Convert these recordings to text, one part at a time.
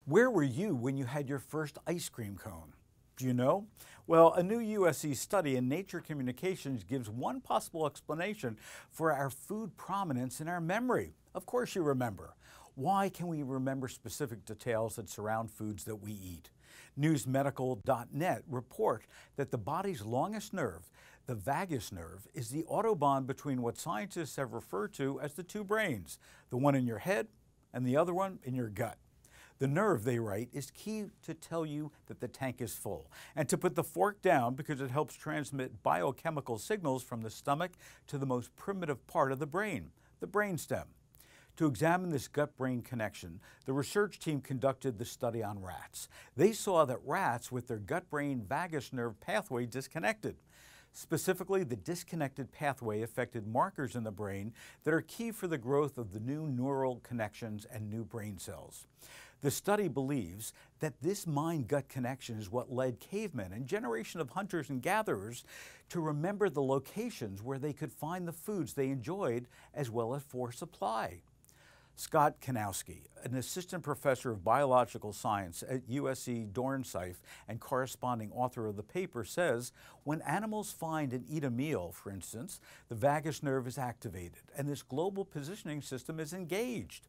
Where were you when you had your first ice cream cone? Do you know? Well, a new USC study in Nature Communications gives one possible explanation for our food prominence in our memory. Of course you remember. Why can we remember specific details that surround foods that we eat? NewsMedical.net report that the body's longest nerve, the vagus nerve, is the autobahn between what scientists have referred to as the two brains, the one in your head and the other one in your gut. The nerve, they write, is key to tell you that the tank is full and to put the fork down because it helps transmit biochemical signals from the stomach to the most primitive part of the brain, the brainstem. To examine this gut-brain connection, the research team conducted the study on rats. They saw that rats with their gut-brain vagus nerve pathway disconnected. Specifically, the disconnected pathway affected markers in the brain that are key for the growth of the new neural connections and new brain cells. The study believes that this mind-gut connection is what led cavemen and generation of hunters and gatherers to remember the locations where they could find the foods they enjoyed as well as for supply. Scott Kanowski, an assistant professor of biological science at USC Dornsife and corresponding author of the paper, says when animals find and eat a meal, for instance, the vagus nerve is activated and this global positioning system is engaged.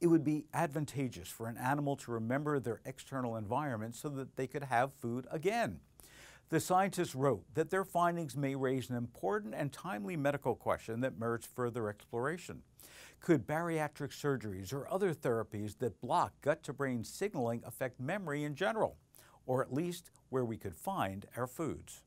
It would be advantageous for an animal to remember their external environment so that they could have food again. The scientists wrote that their findings may raise an important and timely medical question that merits further exploration. Could bariatric surgeries or other therapies that block gut-to-brain signaling affect memory in general, or at least where we could find our foods?